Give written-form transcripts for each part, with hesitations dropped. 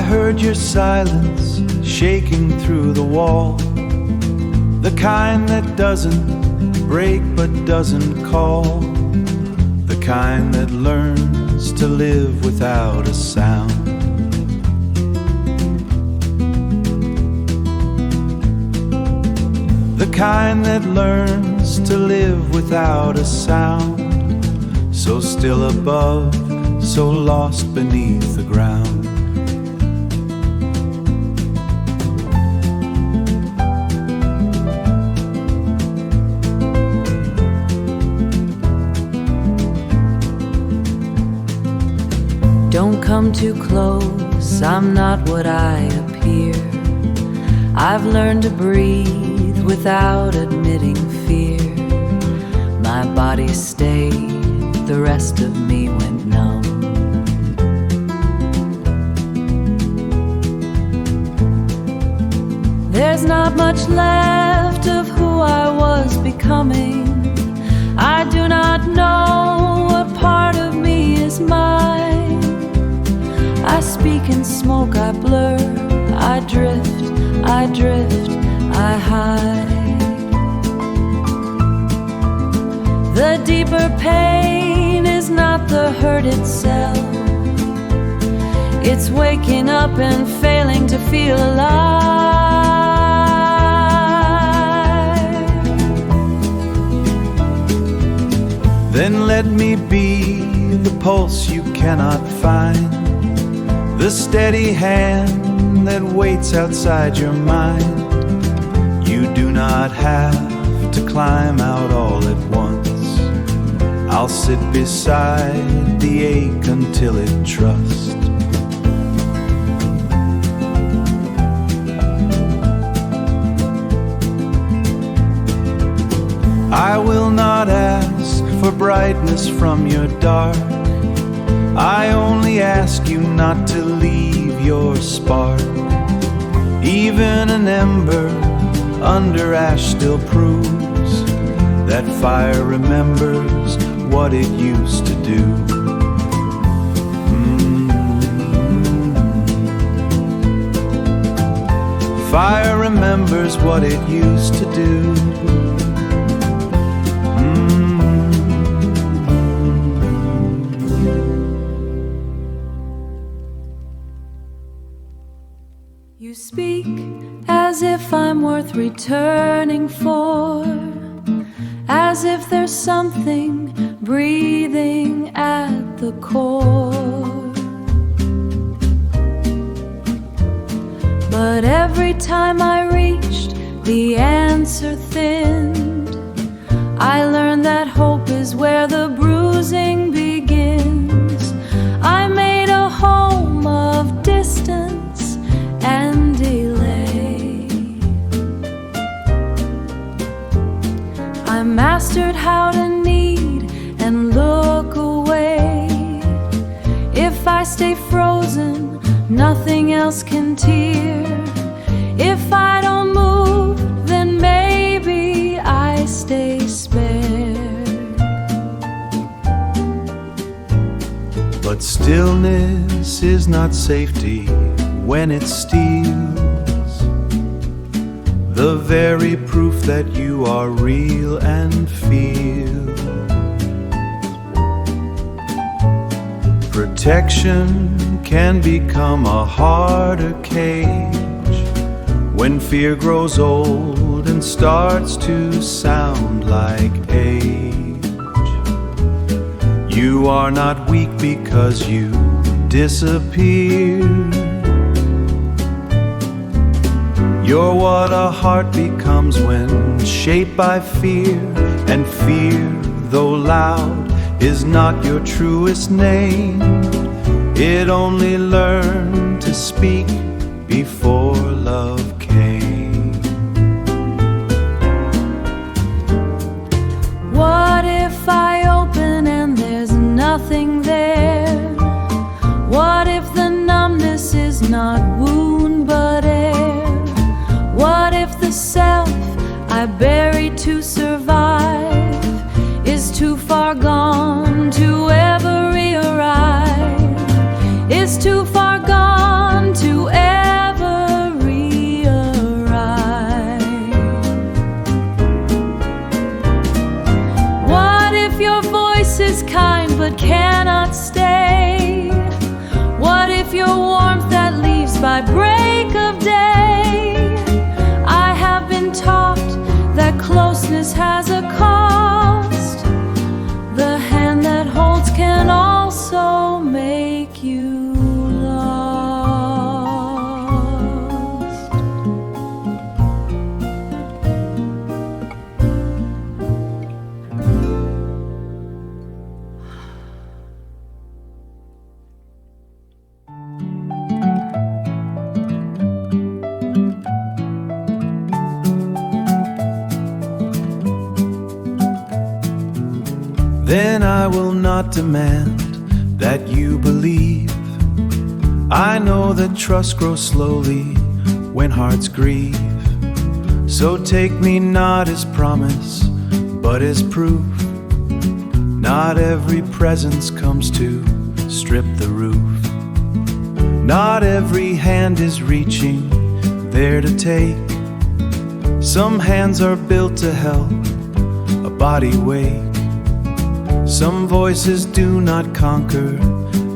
heard your silence shaking through the wall, the kind that doesn't break but doesn't call, the kind that learns to live without a sound. The kind that learns to live without a sound, so still above, so lost beneath the ground. Don't come too close, I'm not what I appear. I've learned to breathe without admitting fear. My body stayed, the rest of me went numb. There's not much left of who I was becoming. I do not know what part of me is mine. I speak and smoke, I blur, I drift, I hide. The deeper pain is not the hurt itself, it's waking up and failing to feel alive. Then let me be the pulse you cannot find, the steady hand that waits outside your mind. You do not have to climb out all at once. I'll sit beside the ache until it trusts. I will not ask for brightness from your dark. I only ask you not to leave your spark. Even an ember under ash still proves that fire remembers what it used to do. Fire remembers what it used to do. You speak as if I'm worth returning for, as if there's something breathing at the core. But every time I reached, the answer thinned. I learned that hope is where the bruising begins. I made a home of distance and delay. I mastered how to need and look away. If I stay frozen, nothing else can tear. If I don't move, then maybe I stay spared. But stillness is not safety when it steals the very proof that you are real and feel. Protection can become a harder cage when fear grows old and starts to sound like age. You are not weak because you disappear. You're what a heart becomes when shaped by fear, and fear, though loud, is not your truest name. It only learned to speak before love came. What if I open and there's nothing there? What if the numbness is not wound but air? What if the self I buried to survive is too far gone to ever re-arrive? Is too far gone to but cannot stay? What if your warmth that leaves by break of day? I have been taught that closeness has a cost. The hand that holds can also make you lost. Then I will not demand that you believe. I know that trust grows slowly when hearts grieve. So take me not as promise, but as proof. Not every presence comes to strip the roof. Not every hand is reaching there to take. Some hands are built to help a body wake. Some voices do not conquer,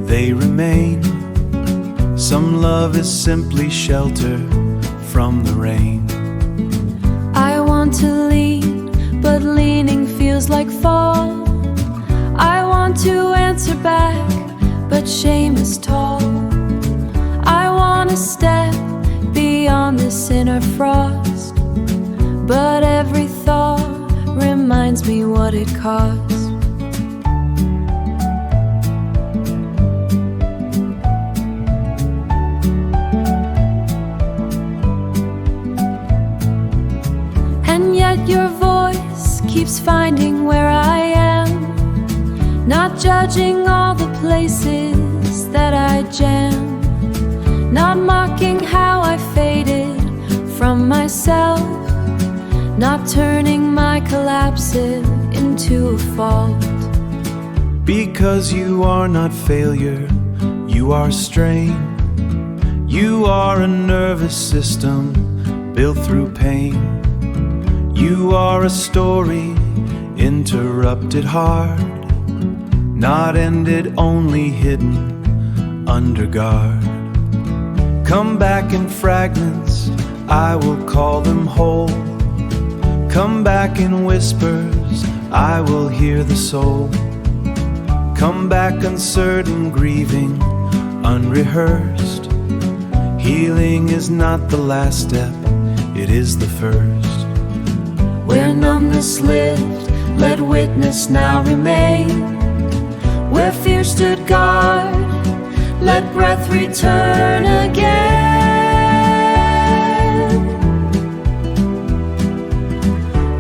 they remain. Some love is simply shelter from the rain. I want to lean, but leaning feels like fall. I want to answer back, but shame is tall. I want to step beyond this inner frost, but every thought reminds me what it costs. Your voice keeps finding where I am, not judging all the places that I jam, not mocking how I faded from myself, not turning my collapses into a fault. Because you are not failure, you are strain. You are a nervous system built through pain. You are a story interrupted hard, not ended, only hidden under guard. Come back in fragments, I will call them whole. Come back in whispers, I will hear the soul. Come back uncertain, grieving, unrehearsed. Healing is not the last step, it is the first. Where numbness lived, let witness now remain. Where fear stood guard, let breath return again.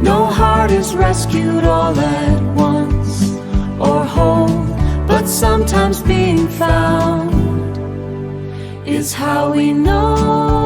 No heart is rescued all at once or whole, but sometimes being found is how we know